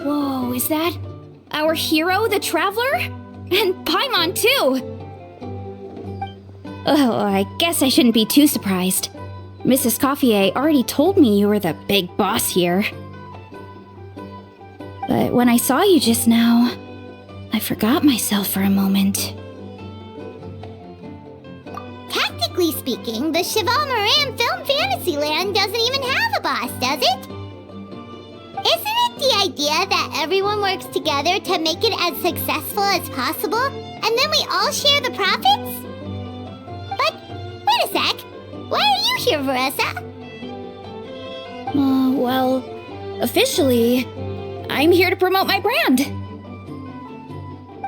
Whoa, is that our hero, the Traveler? And Paimon, too! Oh, I guess I shouldn't be too surprised. Mrs. Coiffier already told me you were the big boss here. But when I saw you just now, I forgot myself for a moment. Technically speaking, the Cheval Moran Film Fantasyland doesn't even have a boss, does it? Isn't it the idea that everyone works together to make it as successful as possible, and then we all share the profits? But, wait a sec. Why are you here, Veressa? Well, officially, I'm here to promote my brand.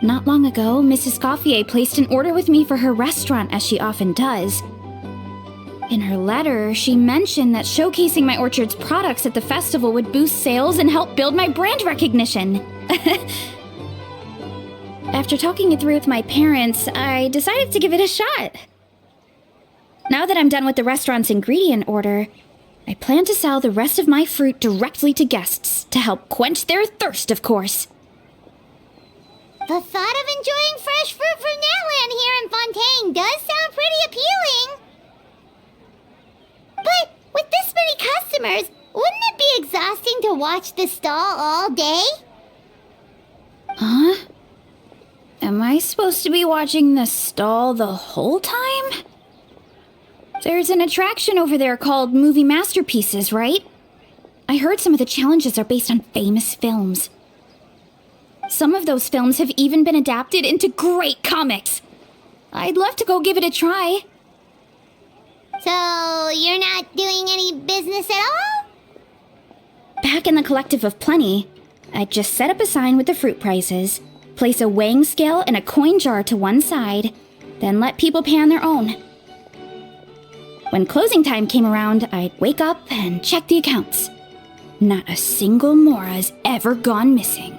Not long ago, Mrs. Coiffier placed an order with me for her restaurant, as she often does. In her letter, she mentioned that showcasing my orchard's products at the festival would boost sales and help build my brand recognition. After talking it through with my parents, I decided to give it a shot. Now that I'm done with the restaurant's ingredient order, I plan to sell the rest of my fruit directly to guests to help quench their thirst, of course. The thought of enjoying fresh fruit from Natland here in Fontaine does sound pretty appealing. But with this many customers, wouldn't it be exhausting to watch the stall all day? Huh? Am I supposed to be watching the stall the whole time? There's an attraction over there called Movie Masterpieces, right? I heard some of the challenges are based on famous films. Some of those films have even been adapted into great comics. I'd love to go give it a try. So, you're not doing any business at all? Back in the Collective of Plenty, I'd just set up a sign with the fruit prices, place a weighing scale and a coin jar to one side, then let people pay on their own. When closing time came around, I'd wake up and check the accounts. Not a single mora's ever gone missing.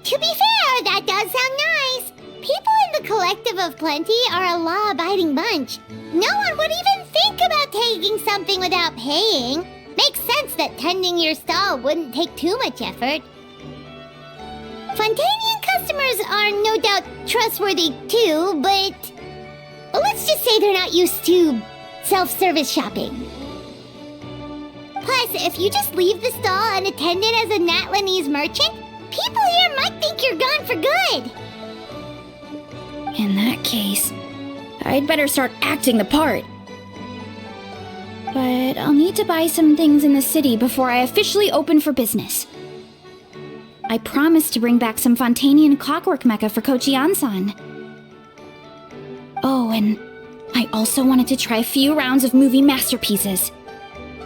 To be fair, that does sound nice. People in the Collective of Plenty are a law-abiding bunch. No one would even think about taking something without paying. Makes sense that tending your stall wouldn't take too much effort. Fontanian customers are no doubt trustworthy too, but let's just say they're not used to self-service shopping. Plus, if you just leave the stall unattended as a Natlanese merchant, people here might think you're gone for good. In that case, I'd better start acting the part. But I'll need to buy some things in the city before I officially open for business. I promised to bring back some Fontanian clockwork mecha for Kochi-an-san. Oh, and I also wanted to try a few rounds of movie masterpieces.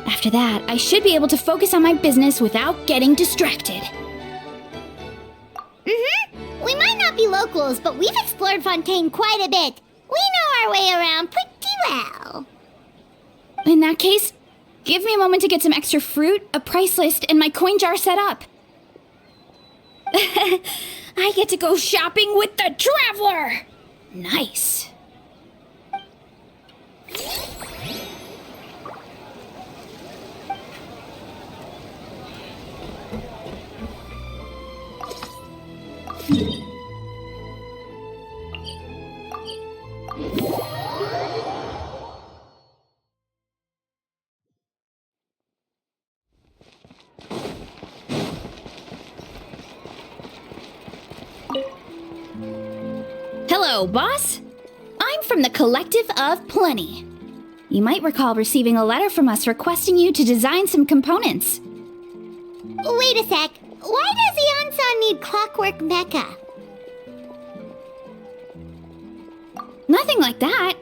After that, I should be able to focus on my business without getting distracted. We might not be locals, but we've explored Fontaine quite a bit. We know our way around pretty well. In that case, give me a moment to get some extra fruit, a price list, and my coin jar set up. I get to go shopping with the Traveler! Nice. Hello, boss. I'm from the Collective of Plenty. You might recall receiving a letter from us requesting you to design some components. Wait a sec. Why does Ian-san need clockwork mecha? Nothing like that.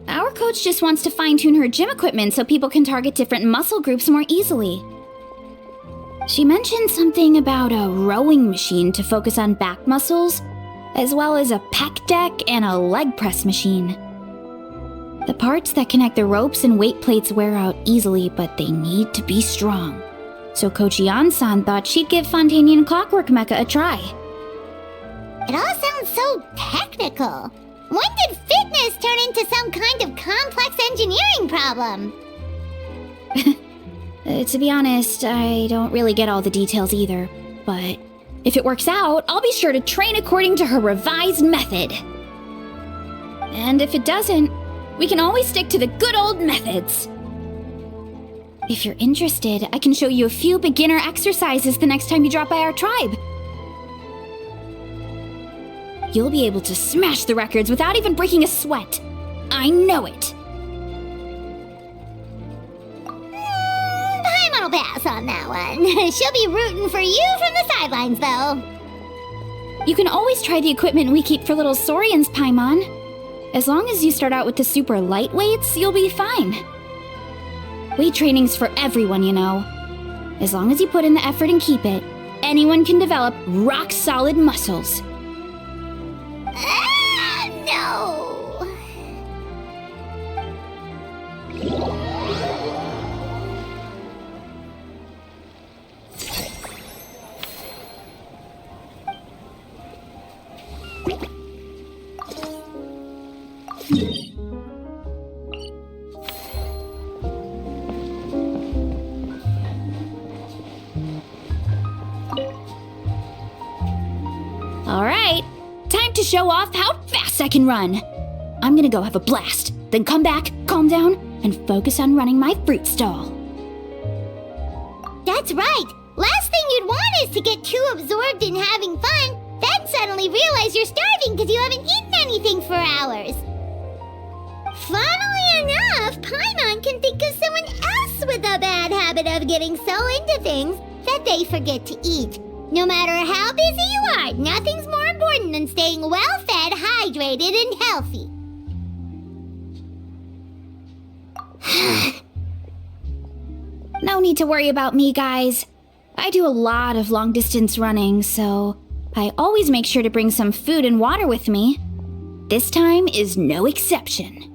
Our coach just wants to fine-tune her gym equipment so people can target different muscle groups more easily. She mentioned something about a rowing machine to focus on back muscles, as well as a pec deck and a leg press machine. The parts that connect the ropes and weight plates wear out easily, but they need to be strong. So Kochi-an-san thought she'd give Fontanian clockwork mecha a try. It all sounds so technical. When did fitness turn into some kind of complex engineering problem? To be honest, I don't really get all the details either. But if it works out, I'll be sure to train according to her revised method. And if it doesn't, we can always stick to the good old methods. If you're interested, I can show you a few beginner exercises the next time you drop by our tribe. You'll be able to smash the records without even breaking a sweat. I know it. Paimon will pass on that one. She'll be rooting for you from the sidelines, though. You can always try the equipment we keep for little Saurians, Paimon. As long as you start out with the super lightweights, you'll be fine. Weight training's for everyone, you know. As long as you put in the effort and keep it, anyone can develop rock-solid muscles. No! All right, time to show off how fast I can run. I'm gonna go have a blast, then come back, calm down, and focus on running my fruit stall. That's right! Last thing you'd want is to get too absorbed in having fun, then suddenly realize you're starving because you haven't eaten anything for hours. Funnily enough, Paimon can think of someone else with a bad habit of getting so into things that they forget to eat. No matter how busy you are, nothing's more important than staying well-fed, hydrated, and healthy. No need to worry about me, guys. I do a lot of long-distance running, so I always make sure to bring some food and water with me. This time is no exception.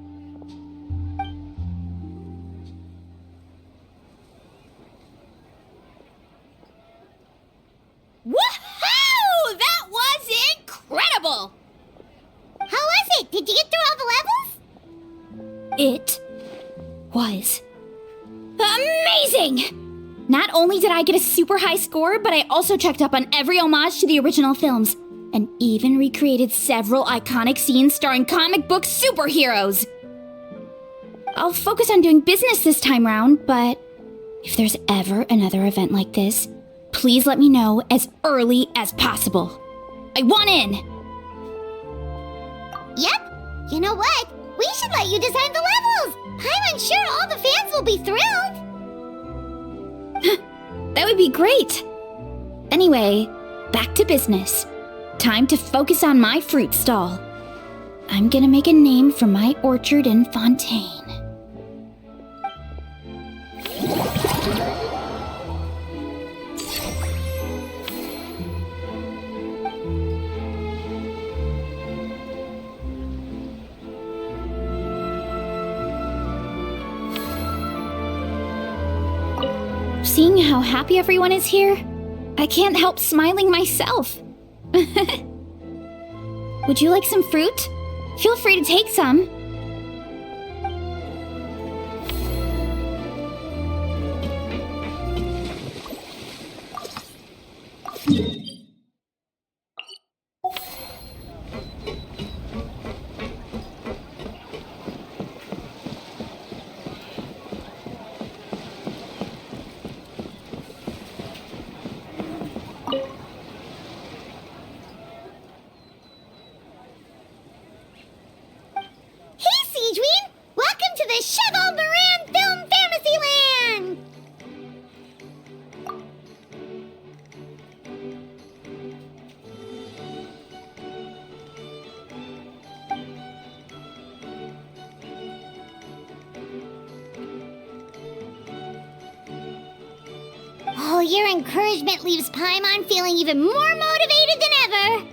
Woohoo! That was incredible! How was it? Did you get through all the levels? It was amazing! Not only did I get a super high score, but I also checked up on every homage to the original films, and even recreated several iconic scenes starring comic book superheroes. I'll focus on doing business this time round, but if there's ever another event like this, please let me know as early as possible. I want in! Yep. You know what? We should let you design the levels! I'm sure all the fans will be thrilled! That would be great! Anyway, back to business. Time to focus on my fruit stall. I'm gonna make a name for my orchard and fontaine. Seeing how happy everyone is here, I can't help smiling myself. Would you like some fruit? Feel free to take some. Oh, your encouragement leaves Paimon feeling even more motivated than ever.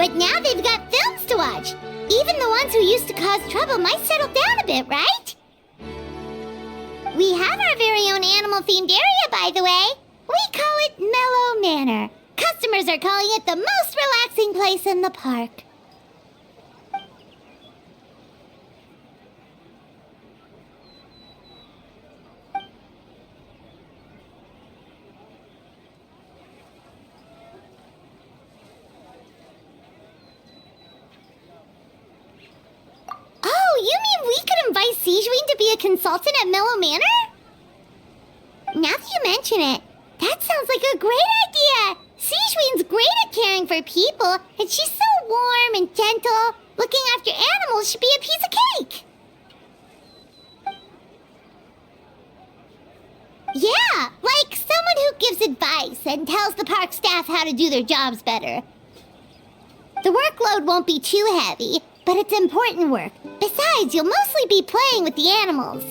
But now they've got films to watch. Even the ones who used to cause trouble might settle down a bit, right? We have our very own animal-themed area, by the way. We call it Mellow Manor. Customers are calling it the most relaxing place in the park. Oh, you mean we could invite Sijuin to be a consultant at Mellow Manor? Now that you mention it, that sounds like a great idea! Sijuin's great at caring for people, and she's so warm and gentle. Looking after animals should be a piece of cake! Yeah, like someone who gives advice and tells the park staff how to do their jobs better. The workload won't be too heavy, but it's important work. Besides, you'll mostly be playing with the animals.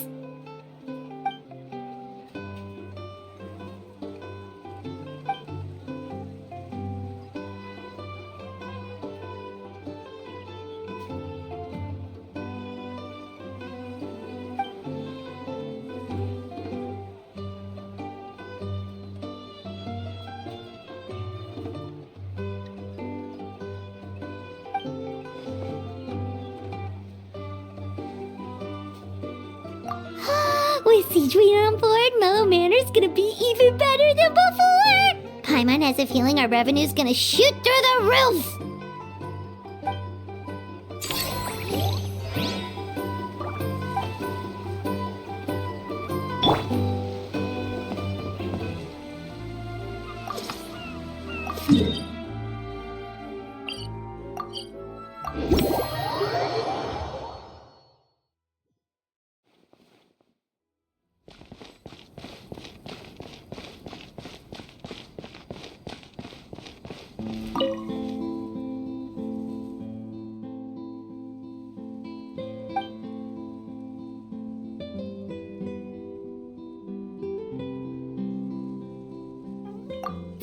With Sijuin on board, Mellow Manor's gonna be even better than before! Paimon has a feeling our revenue's gonna shoot through the roof!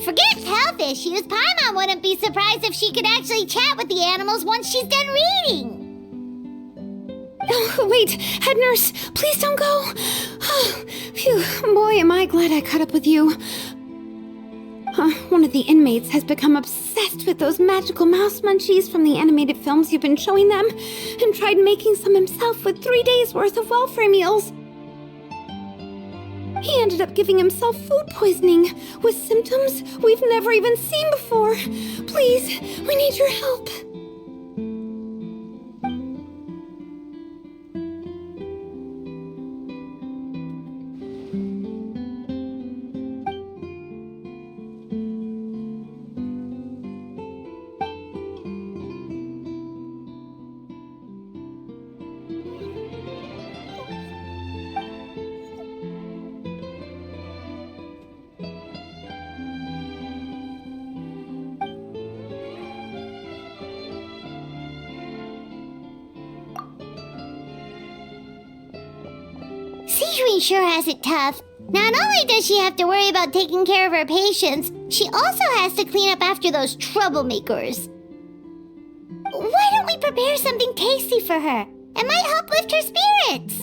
Forget health issues, Paimon wouldn't be surprised if she could actually chat with the animals once she's done reading. Oh, wait, head nurse, please don't go. Phew, boy, am I glad I caught up with you. One of the inmates has become obsessed with those magical mouse munchies from the animated films you've been showing them, and tried making some himself with 3 days' worth of welfare meals. He ended up giving himself food poisoning, with symptoms we've never even seen before. Please, we need your help. Sijuin sure has it tough. Not only does she have to worry about taking care of her patients, she also has to clean up after those troublemakers. Why don't we prepare something tasty for her? It might help lift her spirits.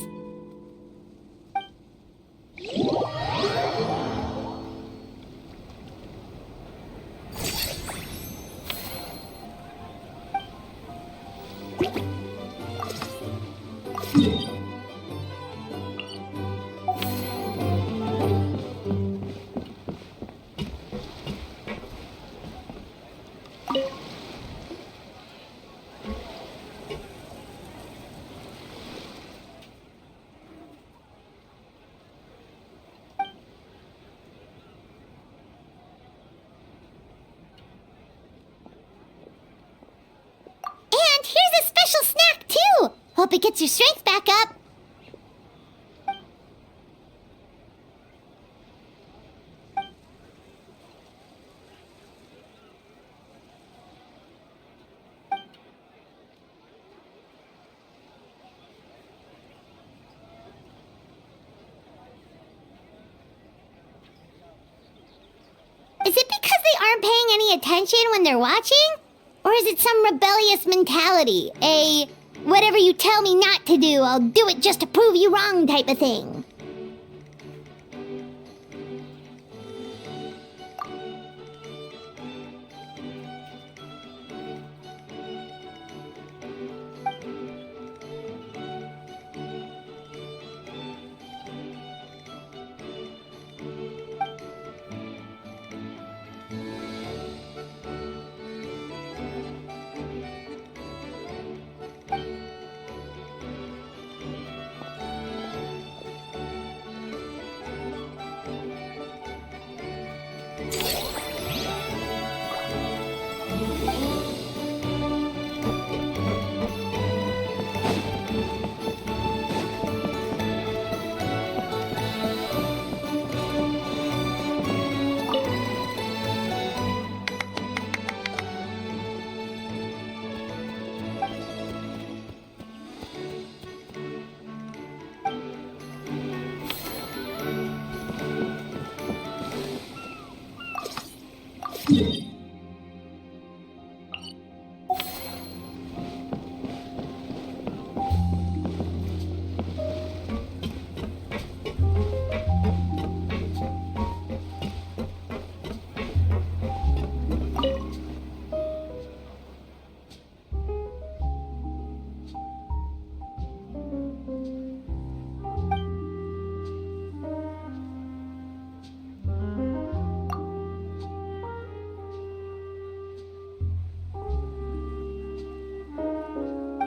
Hope it gets your strength back up. Is it because they aren't paying any attention when they're watching? Or Or is it some rebellious mentality? A whatever you tell me not to do, I'll do it just to prove you wrong type of thing?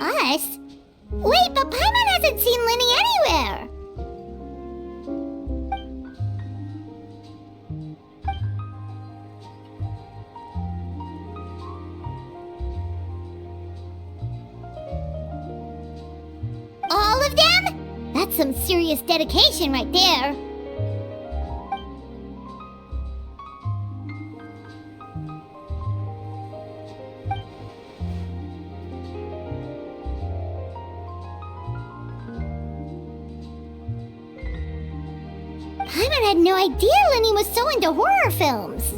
Us? Wait, but Paimon hasn't seen Linny anywhere! All of them? That's some serious dedication right there. Paimon had no idea Linny was so into horror films.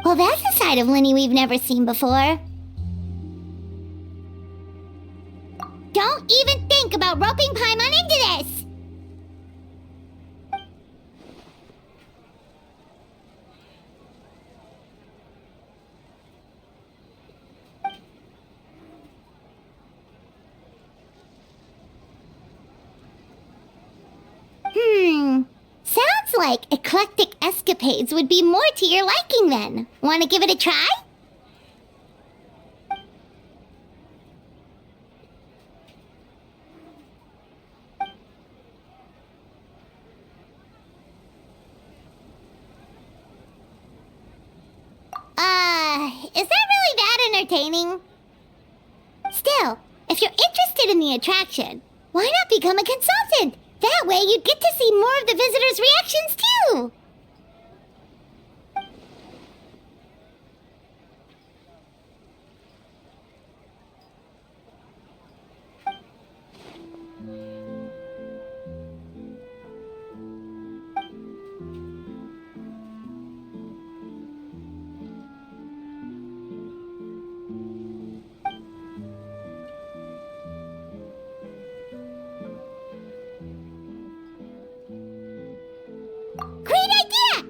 Well, that's a side of Linny we've never seen before. Don't even think about roping Paimon into this! Sounds like eclectic escapades would be more to your liking then. Want to give it a try? Is that really that entertaining? Still, if you're interested in the attraction, why not become a consultant? That way you'd get to see more of the visitors' reactions too!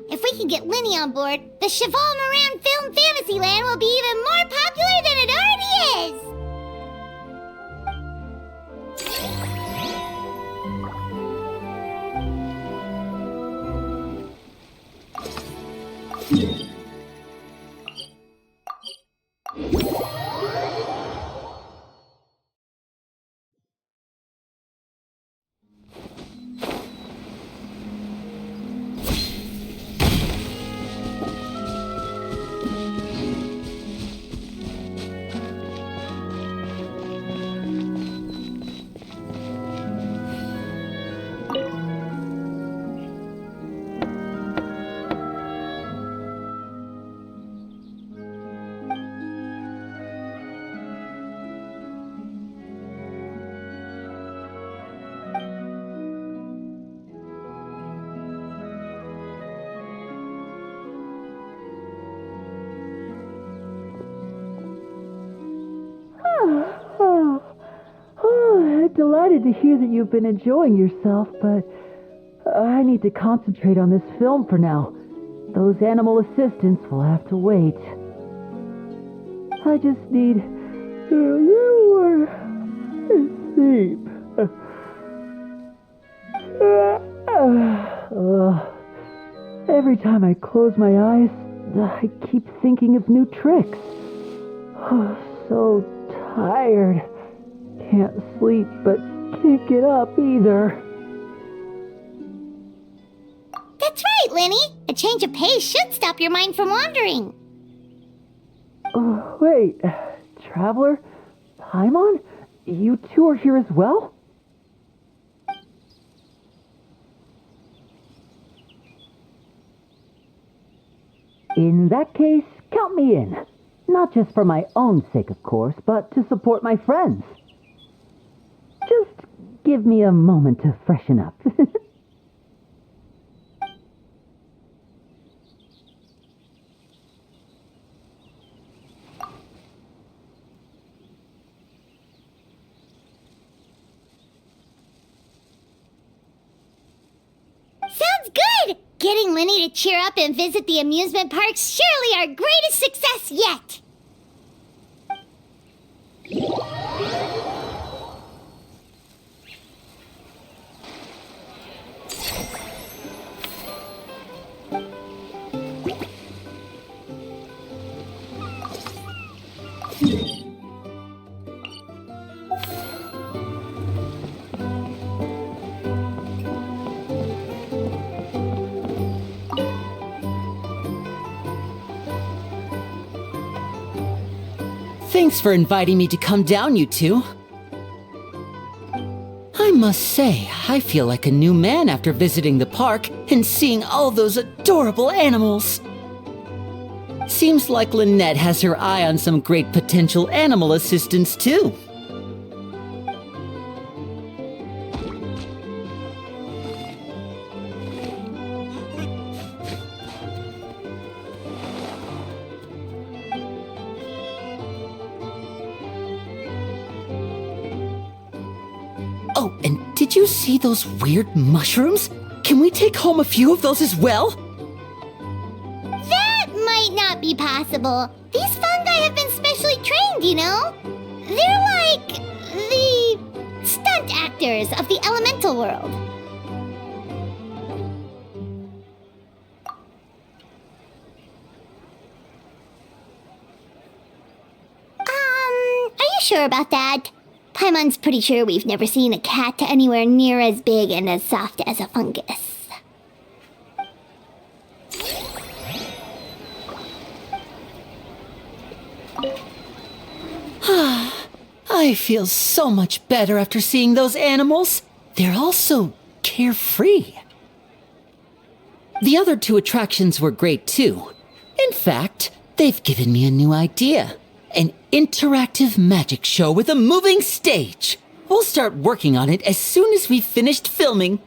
If we can get Linny on board, the Cheval Moran Film Fantasyland will be even more popular than it already is! excited to hear that you've been enjoying yourself, but I need to concentrate on this film for now. Those animal assistants will have to wait. I just need a little more sleep. Every time I close my eyes, I keep thinking of new tricks. So tired. Can't sleep, but can't get up either. That's right, Lenny. A change of pace should stop your mind from wandering. Wait, Traveler? Paimon? You two are here as well? In that case, count me in. Not just for my own sake, of course, but to support my friends. Just give me a moment to freshen up. Sounds good! Getting Lenny to cheer up and visit the amusement park's surely our greatest success yet! Thanks for inviting me to come down, you two. I must say, I feel like a new man after visiting the park and seeing all those adorable animals. Seems like Lynette has her eye on some great potential animal assistants, too. Oh, and did you see those weird mushrooms? Can we take home a few of those as well? That might not be possible. These fungi have been specially trained, you know? They're like the stunt actors of the elemental world. Are you sure about that? Paimon's pretty sure we've never seen a cat anywhere near as big and as soft as a fungus. I feel so much better after seeing those animals. They're all so carefree. The other two attractions were great too. In fact, they've given me a new idea. An interactive magic show with a moving stage. We'll start working on it as soon as we've finished filming.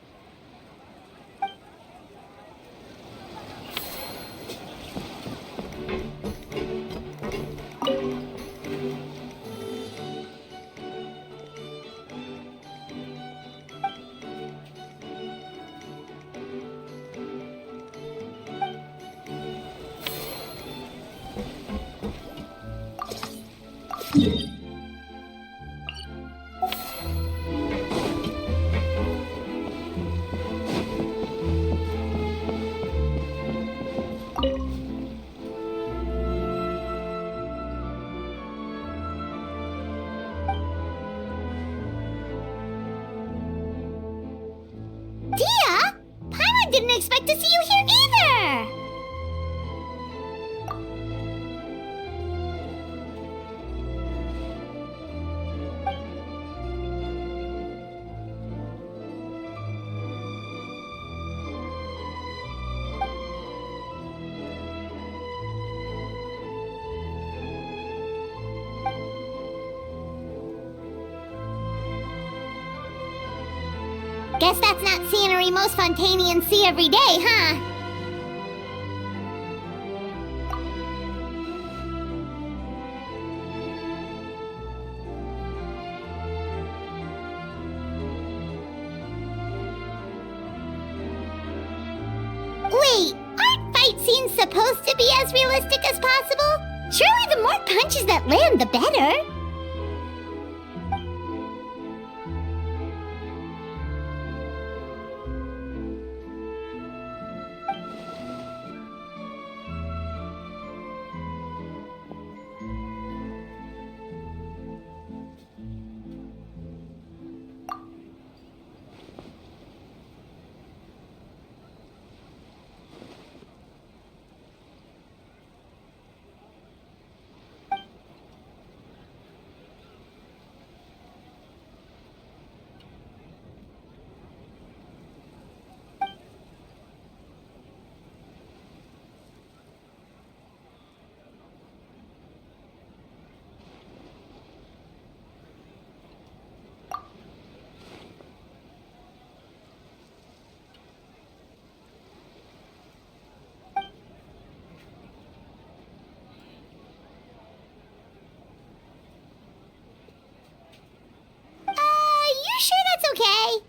Dia? Paimon didn't expect to see you here either! Guess that's not scenery most Fontanians see every day, huh? supposed to be as realistic as possible? Surely the more punches that land, the better. You sure that's okay?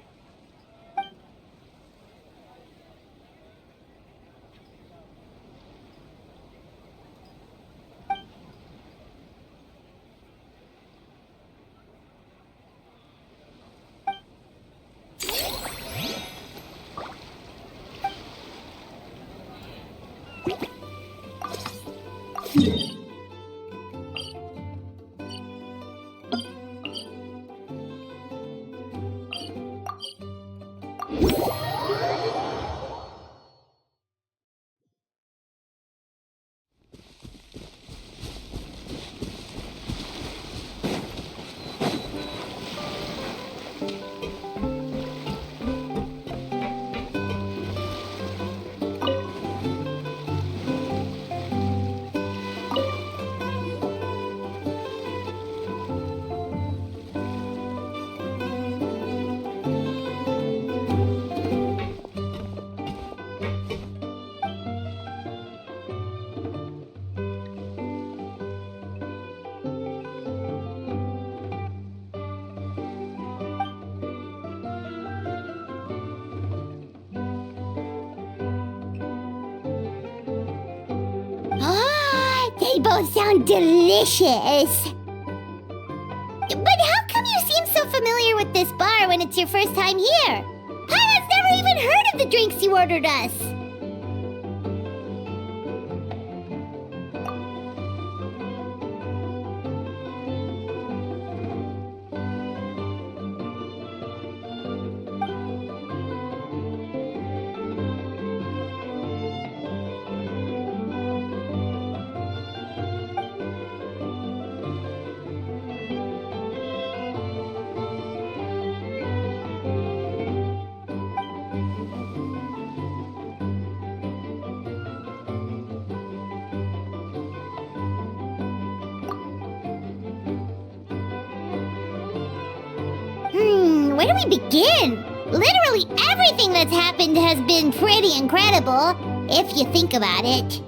They both sound delicious. But how come you seem so familiar with this bar when it's your first time here? Paimon's never even heard of the drinks you ordered us. Where do we begin? Literally everything that's happened has been pretty incredible, if you think about it.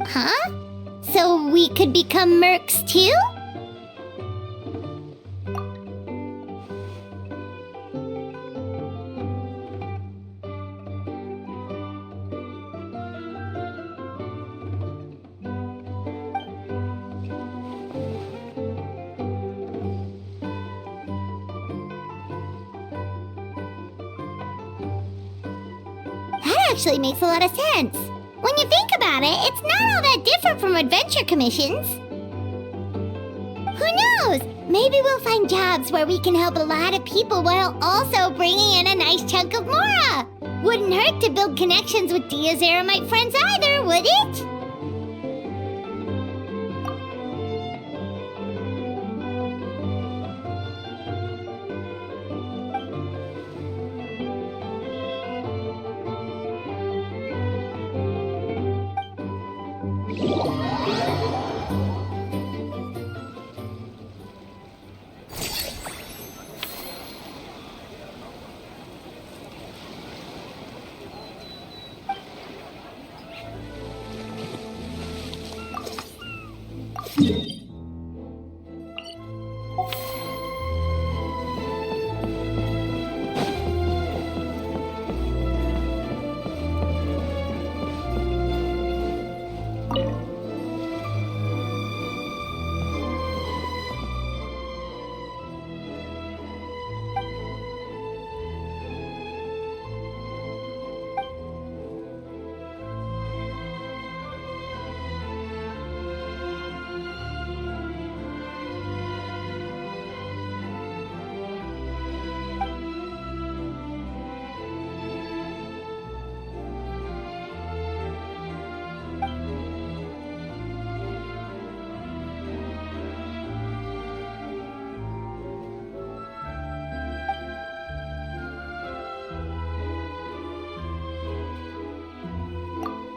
Huh? So we could become mercs too? That actually makes a lot of sense. When you think about it, it's not all that different from adventure commissions. Who knows? Maybe we'll find jobs where we can help a lot of people while also bringing in a nice chunk of murah. Wouldn't hurt to build connections with Dia's Eremite friends either, would it?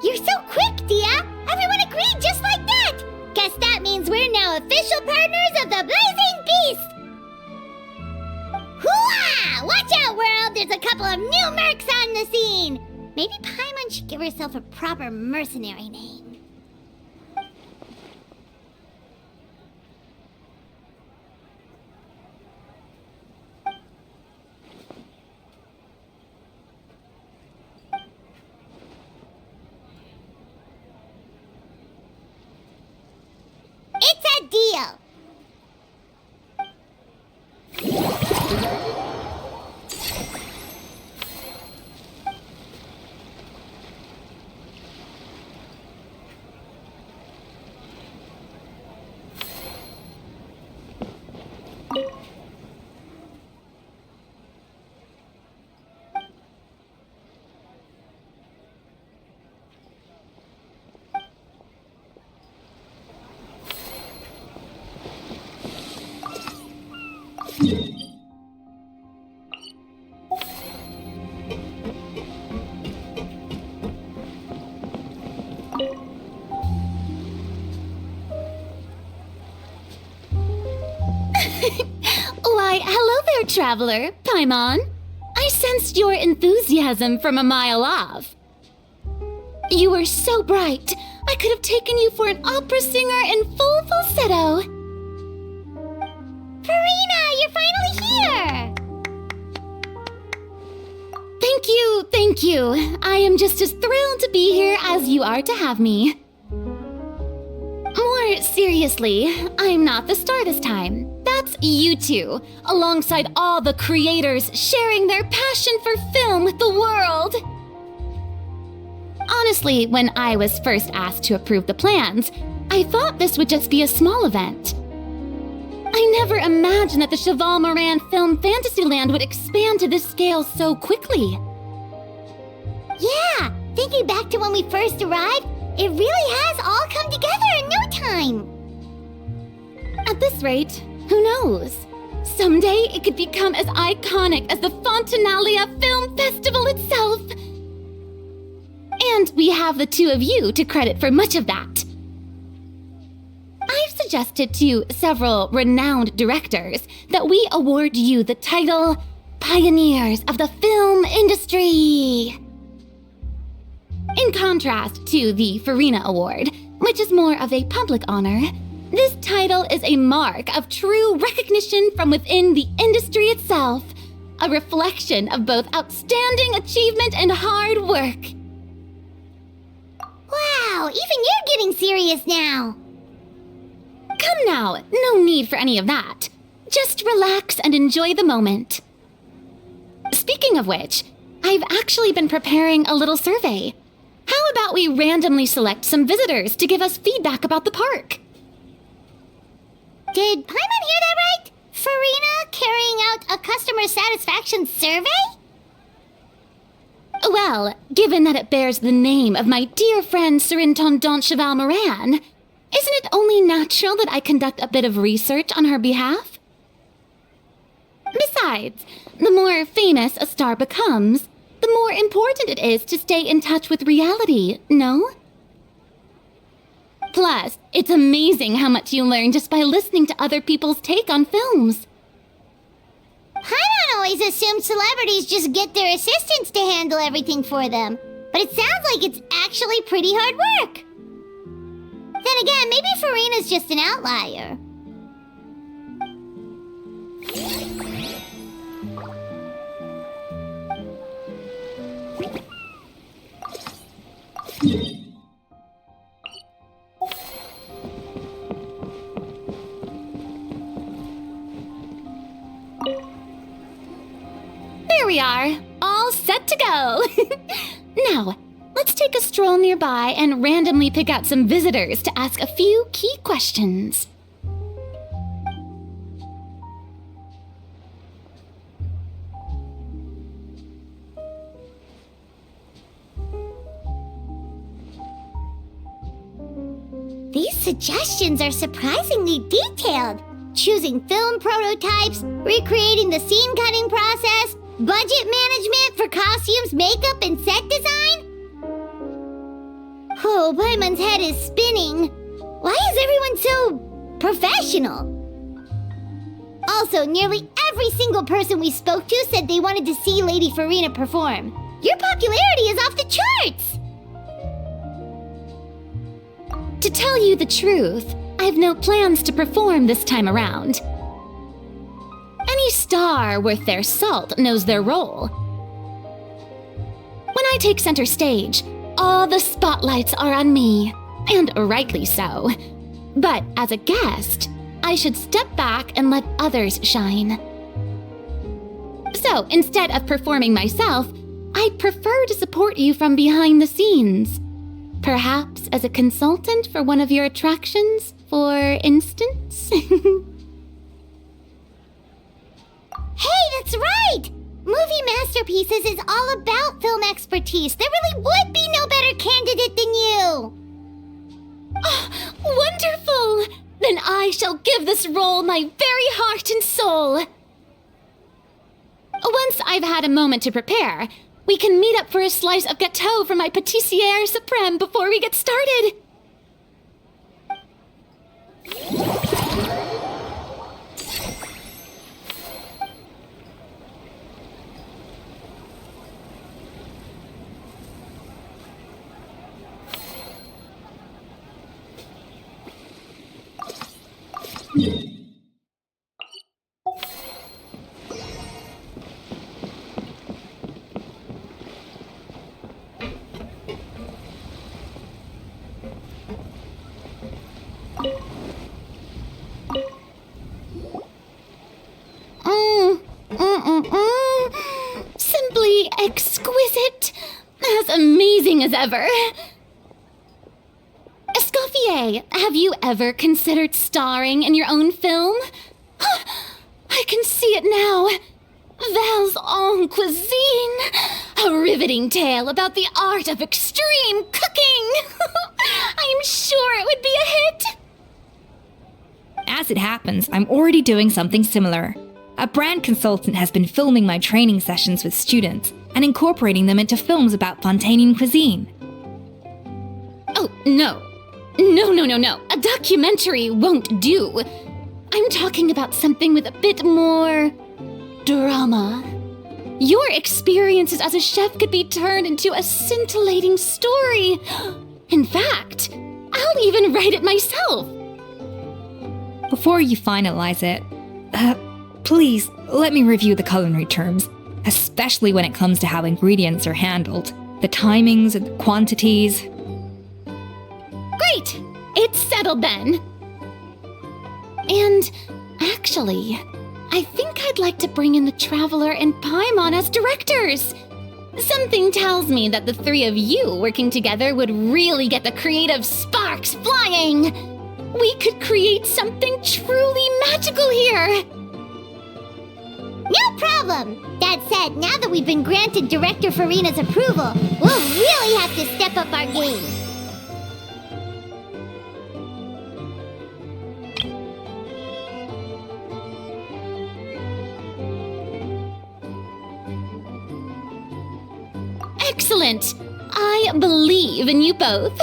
You're so quick, Dia! Everyone agreed just like that! Guess that means we're now official partners of the Blazing Beast! Hooah! Watch out, world! There's a couple of new mercs on the scene! Maybe Paimon should give herself a proper mercenary name. It's a deal! Why, hello there, traveler, Paimon. I sensed your enthusiasm from a mile off. You were so bright, I could have taken you for an opera singer in full falsetto. Farina, you're finally here! Thank you. I am just as thrilled to be here as you are to have me. More seriously, I'm not the star this time. That's you two, alongside all the creators sharing their passion for film with the world. Honestly, when I was first asked to approve the plans, I thought this would just be a small event. I never imagined that the Cheval Moran Film Fantasyland would expand to this scale so quickly. Yeah, thinking back to when we first arrived, it really has all come together in no time. At this rate, who knows? Someday it could become as iconic as the Fontanalia Film Festival itself. And we have the two of you to credit for much of that. I've suggested to several renowned directors that we award you the title Pioneers of the Film Industry. In contrast to the Farina Award, which is more of a public honor, this title is a mark of true recognition from within the industry itself, a reflection of both outstanding achievement and hard work. Wow, even you're getting serious now. Come now, no need for any of that. Just relax and enjoy the moment. Speaking of which, I've actually been preparing a little survey. How about we randomly select some visitors to give us feedback about the park? Did Paimon hear that right? Farina carrying out a customer satisfaction survey? Well, given that it bears the name of my dear friend Surintendant Cheval Moran, isn't it only natural that I conduct a bit of research on her behalf? Besides, the more famous a star becomes, the more important it is to stay in touch with reality, no? Plus, it's amazing how much you learn just by listening to other people's take on films. Paimon always assumed celebrities just get their assistants to handle everything for them. But it sounds like it's actually pretty hard work. Then again, maybe Farina's just an outlier. There we are, all set to go. Now, let's take a stroll nearby and randomly pick out some visitors to ask a few key questions. These suggestions are surprisingly detailed. Choosing film prototypes, recreating the scene cutting process, budget management for costumes, makeup, and set design? Oh, Paimon's head is spinning. Why is everyone so professional? Also, nearly every single person we spoke to said they wanted to see Lady Farina perform. Your popularity is off the charts! To tell you the truth, I've no plans to perform this time around. Any star worth their salt knows their role. When I take center stage, all the spotlights are on me, and rightly so. But as a guest, I should step back and let others shine. So instead of performing myself, I'd prefer to support you from behind the scenes. Perhaps as a consultant for one of your attractions, for instance? Hey, that's right! Movie Masterpieces is all about film expertise. There really would be no better candidate than you! Oh, wonderful! Then I shall give this role my very heart and soul. Once I've had a moment to prepare, we can meet up for a slice of gâteau from my pâtissière suprême before we get started. Simply exquisite. As amazing as ever. Escoffier, have you ever considered starring in your own film? I can see it now. Val's en cuisine. A riveting tale about the art of extreme cooking. I'm sure it would be a hit. As it happens, I'm already doing something similar. A brand consultant has been filming my training sessions with students and incorporating them into films about Fontanian cuisine. Oh, no. No. A documentary won't do. I'm talking about something with a bit more drama. Your experiences as a chef could be turned into a scintillating story. In fact, I'll even write it myself. Before you finalize it, please let me review the culinary terms, especially when it comes to how ingredients are handled, the timings and the quantities. Great! It's settled then. And actually, I think I'd like to bring in the Traveler and Paimon as directors. Something tells me that the three of you working together would really get the creative sparks flying. We could create something truly magical here. No problem! That said, now that we've been granted Director Farina's approval, we'll really have to step up our game. Excellent! I believe in you both.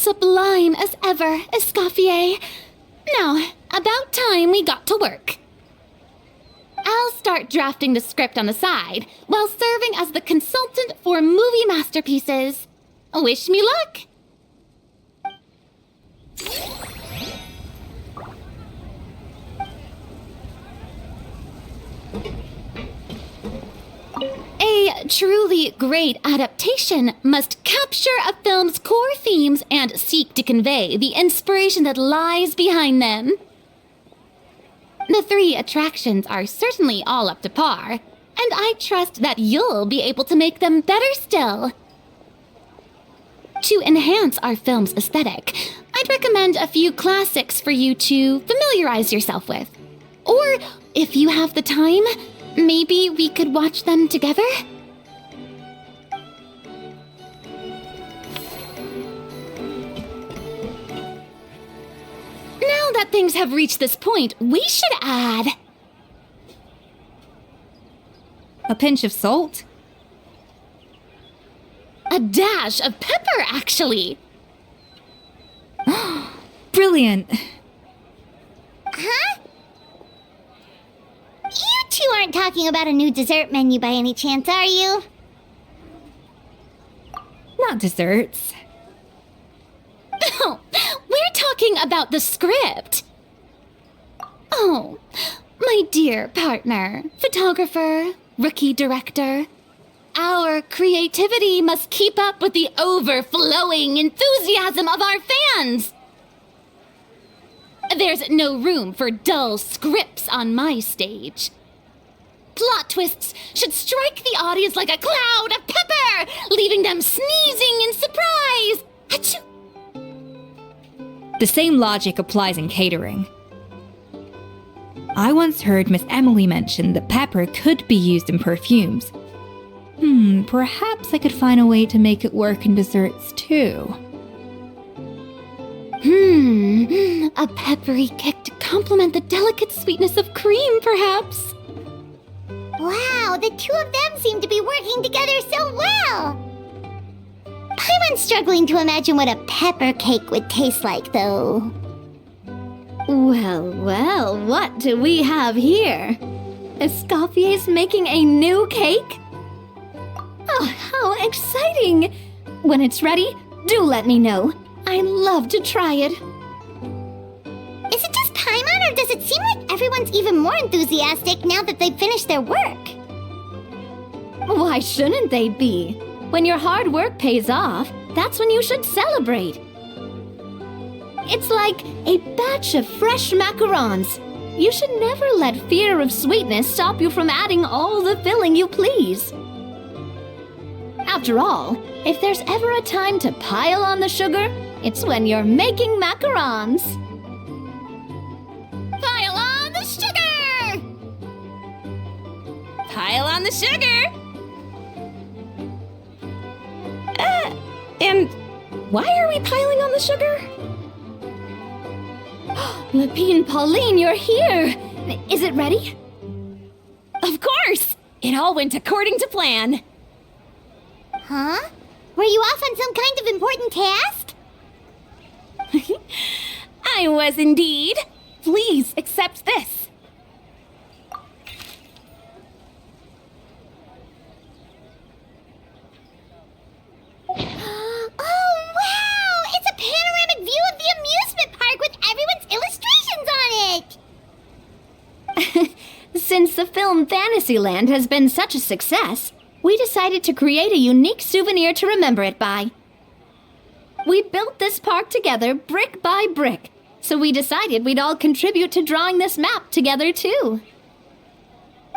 sublime as ever, Escoffier. Now, about time we got to work. I'll start drafting the script on the side, while serving as the consultant for movie masterpieces. Wish me luck! A truly great adaptation must capture a film's core themes and seek to convey the inspiration that lies behind them. The 3 attractions are certainly all up to par, and I trust that you'll be able to make them better still. To enhance our film's aesthetic, I'd recommend a few classics for you to familiarize yourself with. Or, if you have the time, maybe we could watch them together? Now that things have reached this point, we should add... A pinch of salt? a dash of pepper, actually. Brilliant. Huh? You two aren't talking about a new dessert menu by any chance, are you? Not desserts. Oh, we're talking about the script. Oh, my dear partner, photographer, rookie director. Our creativity must keep up with the overflowing enthusiasm of our fans. There's no room for dull scripts on my stage. Plot twists should strike the audience like a cloud of pepper, leaving them sneezing in surprise. Achoo! The same logic applies in catering. I once heard Miss Emily mention that pepper could be used in perfumes. Perhaps I could find a way to make it work in desserts too. A peppery kick to complement the delicate sweetness of cream, perhaps. Wow, the two of them seem to be working together so well. I'm struggling to imagine what a pepper cake would taste like, though. Well, what do we have here? Escoffier's making a new cake? Oh, how exciting! When it's ready, do let me know. I'd love to try it. Is it just Paimon, or does it seem like everyone's even more enthusiastic now that they've finished their work? Why shouldn't they be? When your hard work pays off, that's when you should celebrate. It's like a batch of fresh macarons. You should never let fear of sweetness stop you from adding all the filling you please. After all, if there's ever a time to pile on the sugar, it's when you're making macarons. Pile on the sugar! Pile on the sugar! And why are we piling on the sugar? Lapine Pauline, you're here! Is it ready? Of course! It all went according to plan. Huh? Were you off on some kind of important task? I was indeed. Please accept this. Oh, wow! It's a panoramic view of the amusement park with everyone's illustrations on it! Since the film Fantasyland has been such a success, we decided to create a unique souvenir to remember it by. We built this park together brick by brick, so we decided we'd all contribute to drawing this map together too.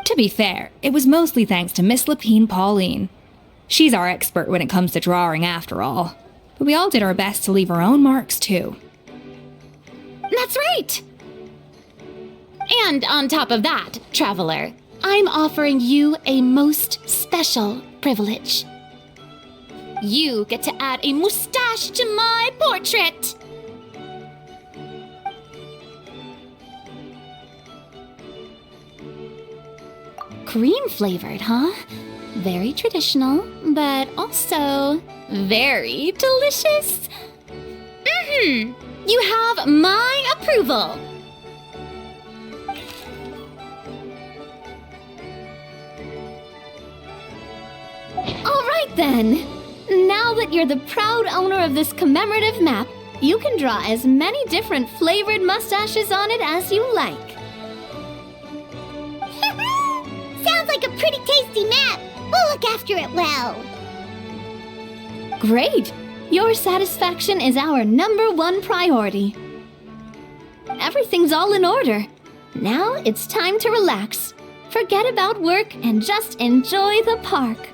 To be fair, it was mostly thanks to Miss Lapine Pauline. She's our expert when it comes to drawing after all. But we all did our best to leave our own marks too. That's right! And on top of that, traveler, I'm offering you a most special privilege. You get to add a mustache to my portrait! Cream-flavored, huh? Very traditional, but also very delicious. You have my approval. All right then. Now that you're the proud owner of this commemorative map, you can draw as many different flavored mustaches on it as you like. Sounds like a pretty tasty map. We'll look after it well. Great! Your satisfaction is our #1 priority. Everything's all in order. Now it's time to relax. Forget about work and just enjoy the park.